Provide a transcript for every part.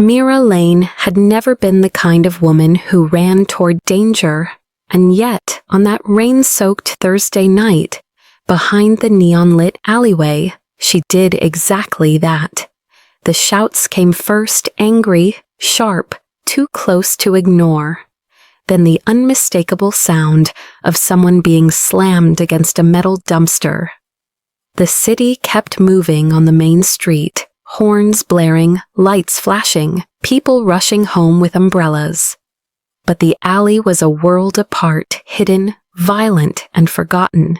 Mira Lane had never been the kind of woman who ran toward danger, and yet, on that rain-soaked Thursday night, behind the neon-lit alleyway, she did exactly that. The shouts came first, angry, sharp, too close to ignore. Then the unmistakable sound of someone being slammed against a metal dumpster. The city kept moving on the main street, horns blaring, lights flashing, people rushing home with umbrellas. But the alley was a world apart, hidden, violent, and forgotten.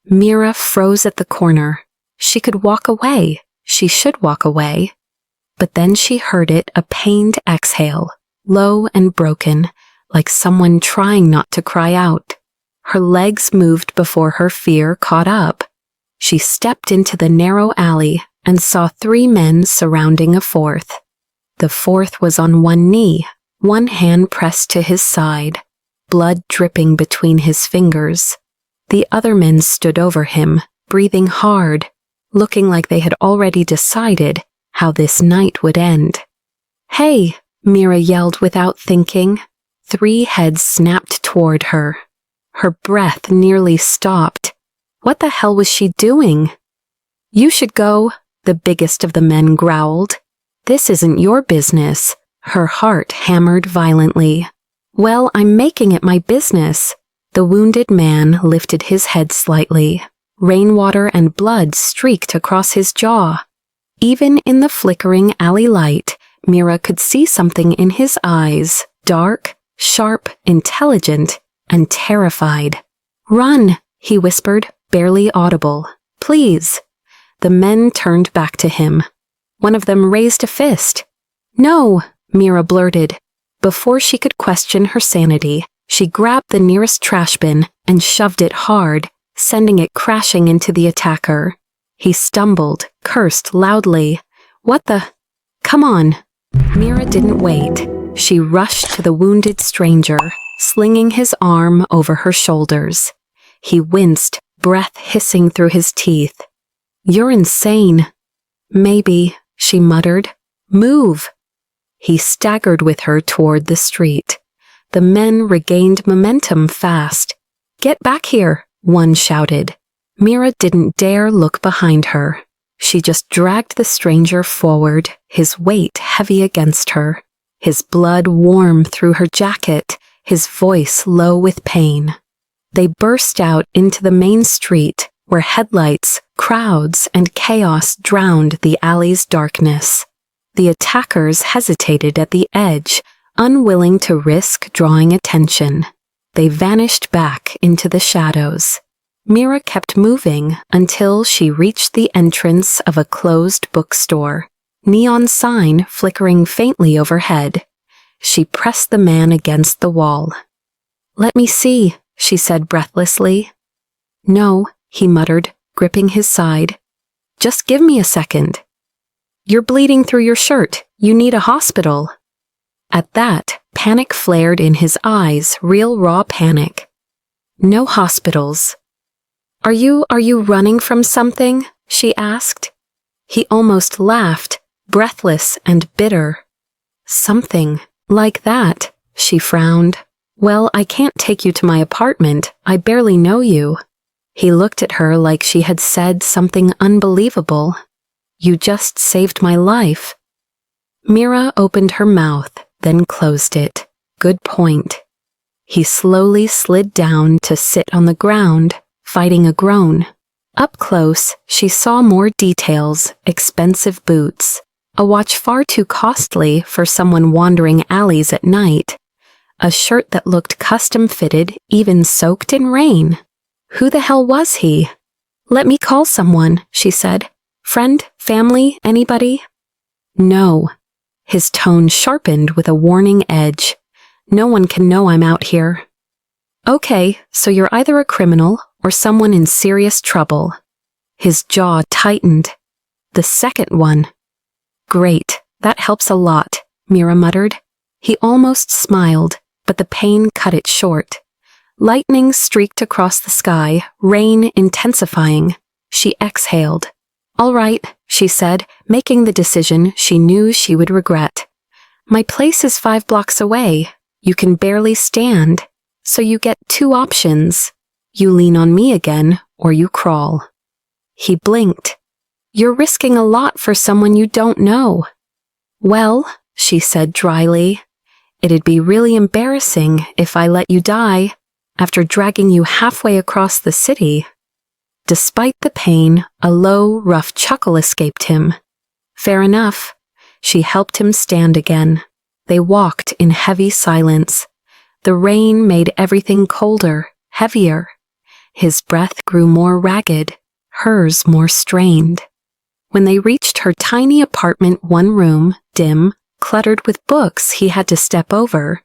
Mira froze at the corner. She could walk away. She should walk away. But then she heard it, a pained exhale, low and broken, like someone trying not to cry out. Her legs moved before her fear caught up. She stepped into the narrow alley and saw 3 men surrounding a fourth. The fourth was on one knee, one hand pressed to his side, blood dripping between his fingers. The other men stood over him, breathing hard, looking like they had already decided how this night would end. "Hey!" Mira yelled without thinking. 3 heads snapped toward her. Her breath nearly stopped. What the hell was she doing? "You should go," the biggest of the men growled. "This isn't your business." Her heart hammered violently. "Well, I'm making it my business." The wounded man lifted his head slightly. Rainwater and blood streaked across his jaw. Even in the flickering alley light, Mira could see something in his eyes, dark, sharp, intelligent, and terrified. "Run," he whispered, barely audible. "Please." The men turned back to him. One of them raised a fist. "No," Mira blurted. Before she could question her sanity, she grabbed the nearest trash bin and shoved it hard, sending it crashing into the attacker. He stumbled, cursed loudly. "What the? Come on." Mira didn't wait. She rushed to the wounded stranger, slinging his arm over her shoulders. He winced, breath hissing through his teeth. "You're insane." "Maybe," she muttered. "Move." He staggered with her toward the street. The men regained momentum fast. "Get back here," one shouted. Mira didn't dare look behind her. She just dragged the stranger forward, his weight heavy against her, his blood warm through her jacket, his voice low with pain. They burst out into the main street, where headlights, crowds, and chaos drowned the alley's darkness. The attackers hesitated at the edge, unwilling to risk drawing attention. They vanished back into the shadows. Mira kept moving until she reached the entrance of a closed bookstore, neon sign flickering faintly overhead. She pressed the man against the wall. "Let me see," she said breathlessly. "No," he muttered, gripping his side. "Just give me a second." "You're bleeding through your shirt. You need a hospital." At that, panic flared in his eyes, real raw panic. "No hospitals." Are you running from something?" she asked. He almost laughed, breathless and bitter. "Something like that," she frowned. "Well, I can't take you to my apartment. I barely know you." He looked at her like she had said something unbelievable. "You just saved my life." Mira opened her mouth, then closed it. Good point. He slowly slid down to sit on the ground, fighting a groan. Up close, she saw more details, expensive boots, a watch far too costly for someone wandering alleys at night, a shirt that looked custom-fitted, even soaked in rain. Who the hell was he? "Let me call someone," she said. "Friend? Family? Anybody?" "No." His tone sharpened with a warning edge. "No one can know I'm out here." "Okay, so you're either a criminal or someone in serious trouble." His jaw tightened. "The second one." "Great, that helps a lot," Mira muttered. He almost smiled, but the pain cut it short. Lightning streaked across the sky, rain intensifying. She exhaled. "All right," she said, making the decision she knew she would regret. My place is 5 blocks away. You can barely stand, so you get 2 options. You lean on me again, or you crawl. He blinked. You're risking a lot for someone you don't know. Well, she said dryly, it'd be really embarrassing if I let you die after dragging you halfway across the city. Despite the pain, a low, rough chuckle escaped him. Fair enough. She helped him stand again. They walked in heavy silence. The rain made everything colder, heavier. His breath grew more ragged, hers more strained. When they reached her tiny apartment, 1 room, dim, cluttered with books he had to step over,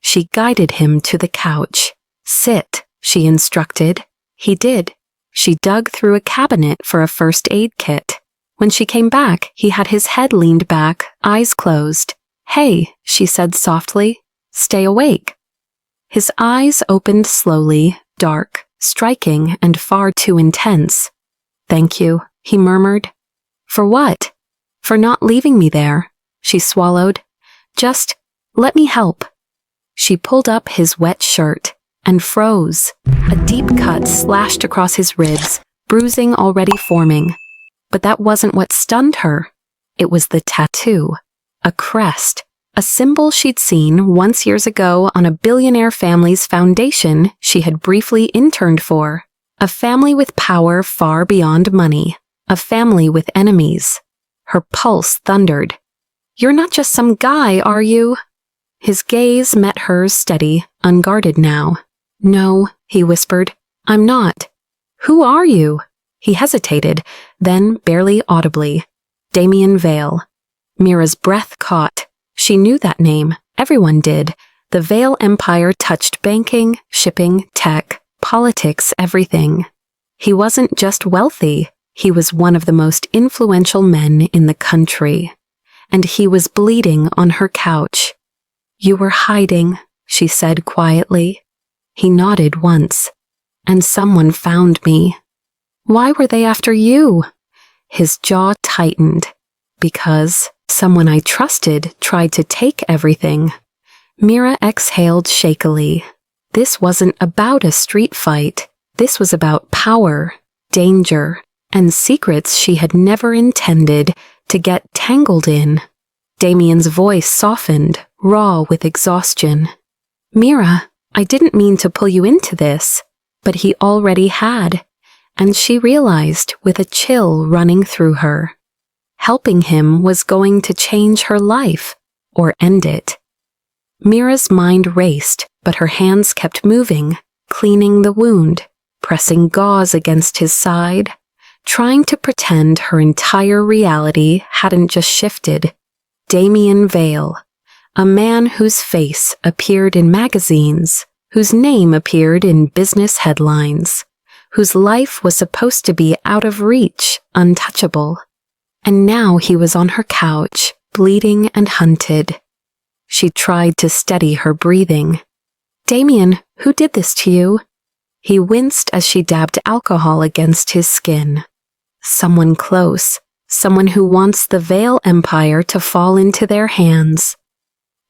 she guided him to the couch. Sit, she instructed. He did. She dug through a cabinet for a first aid kit. When she came back, he had his head leaned back, eyes closed. Hey, she said softly, stay awake. His eyes opened slowly, dark, striking, and far too intense. Thank you, he murmured. For what? For not leaving me there, she swallowed. Just, let me help. She pulled up his wet shirt and froze. A deep cut slashed across his ribs, bruising already forming. But that wasn't what stunned her. It was the tattoo. A crest. A symbol she'd seen once years ago on a billionaire family's foundation she had briefly interned for. A family with power far beyond money. A family with enemies. Her pulse thundered. You're not just some guy, are you? His gaze met hers steady, unguarded now. No, he whispered. I'm not. Who are you? He hesitated, then barely audibly. Damien Vale. Mira's breath caught. She knew that name. Everyone did. The Vale Empire touched banking, shipping, tech, politics, everything. He wasn't just wealthy. He was one of the most influential men in the country. And he was bleeding on her couch. You were hiding, she said quietly. He nodded once. And someone found me. Why were they after you? His jaw tightened. Because someone I trusted tried to take everything. Mira exhaled shakily. This wasn't about a street fight. This was about power, danger, and secrets she had never intended to get tangled in. Damien's voice softened, raw with exhaustion. Mira, I didn't mean to pull you into this, but he already had, and she realized with a chill running through her. Helping him was going to change her life, or end it. Mira's mind raced, but her hands kept moving, cleaning the wound, pressing gauze against his side, trying to pretend her entire reality hadn't just shifted. Damien Vale, a man whose face appeared in magazines, whose name appeared in business headlines, whose life was supposed to be out of reach, untouchable. And now he was on her couch, bleeding and hunted. She tried to steady her breathing. Damien, who did this to you? He winced as she dabbed alcohol against his skin. Someone close, someone who wants the Vale Empire to fall into their hands.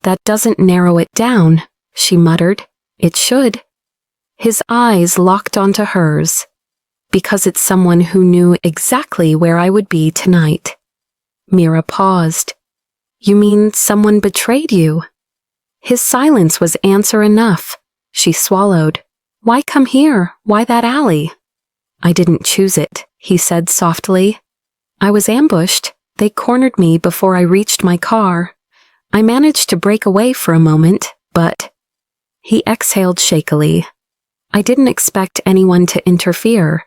That doesn't narrow it down, she muttered. It should. His eyes locked onto hers. Because it's someone who knew exactly where I would be tonight. Mira paused. You mean someone betrayed you? His silence was answer enough. She swallowed. Why come here? Why that alley? I didn't choose it, he said softly. I was ambushed. They cornered me before I reached my car. I managed to break away for a moment, but... He exhaled shakily. I didn't expect anyone to interfere.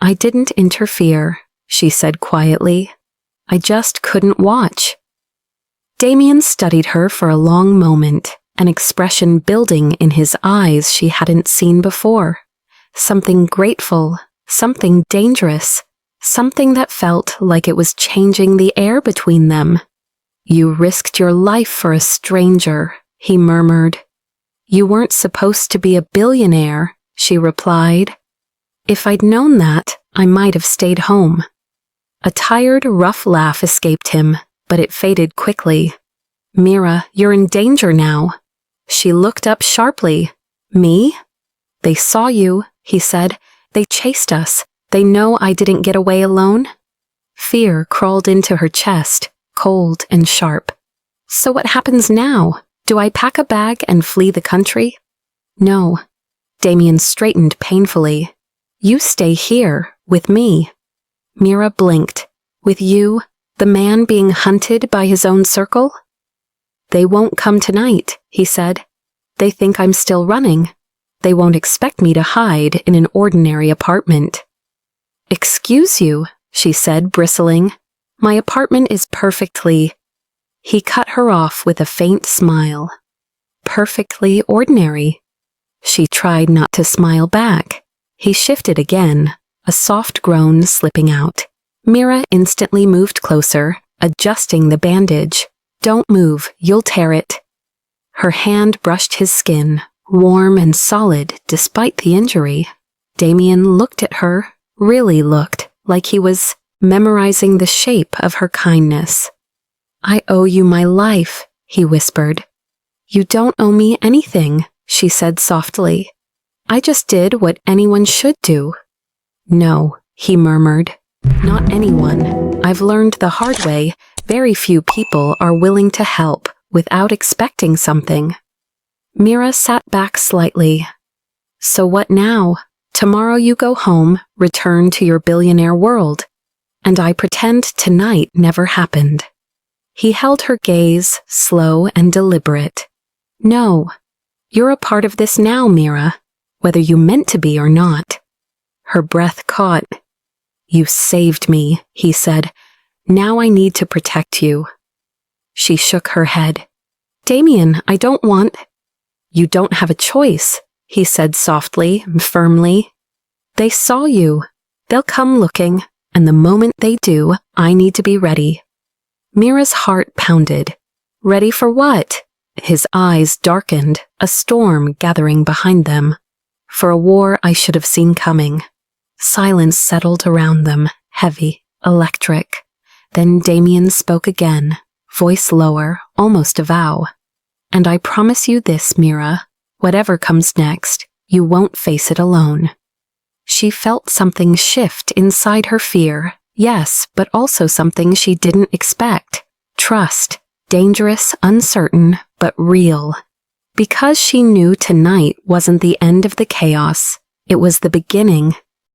I didn't interfere, she said quietly. I just couldn't watch. Damien studied her for a long moment, an expression building in his eyes she hadn't seen before. Something grateful, something dangerous, something that felt like it was changing the air between them. You risked your life for a stranger, he murmured. You weren't supposed to be a billionaire, she replied. If I'd known that, I might have stayed home. A tired, rough laugh escaped him, but it faded quickly. Mira, you're in danger now. She looked up sharply. Me? They saw you, he said. They chased us. They know I didn't get away alone. Fear crawled into her chest, cold and sharp. So what happens now? Do I pack a bag and flee the country? No. Damien straightened painfully. You stay here, with me. Mira blinked. With you, the man being hunted by his own circle? They won't come tonight, he said. They think I'm still running. They won't expect me to hide in an ordinary apartment. Excuse you, she said, bristling. My apartment is perfectly... He cut her off with a faint smile. Perfectly ordinary. She tried not to smile back. He shifted again, a soft groan slipping out. Mira instantly moved closer, adjusting the bandage. Don't move, you'll tear it. Her hand brushed his skin, warm and solid despite the injury. Damien looked at her, really looked, like he was memorizing the shape of her kindness. I owe you my life, he whispered. You don't owe me anything, she said softly. I just did what anyone should do. No, he murmured. Not anyone. I've learned the hard way. Very few people are willing to help without expecting something. Mira sat back slightly. So what now? Tomorrow you go home, return to your billionaire world, and I pretend tonight never happened. He held her gaze, slow and deliberate. No, you're a part of this now, Mira, whether you meant to be or not. Her breath caught. You saved me, he said. Now I need to protect you. She shook her head. Damien, I don't want... You don't have a choice, he said softly, firmly. They saw you. They'll come looking, and the moment they do, I need to be ready. Mira's heart pounded. Ready for what? His eyes darkened, a storm gathering behind them. For a war I should have seen coming. Silence settled around them, heavy, electric. Then Damien spoke again, voice lower, almost a vow. And I promise you this, Mira, whatever comes next, you won't face it alone. She felt something shift inside her fear, yes, but also something she didn't expect. Trust, dangerous, uncertain, but real. Because she knew tonight wasn't the end of the chaos, it was the beginning,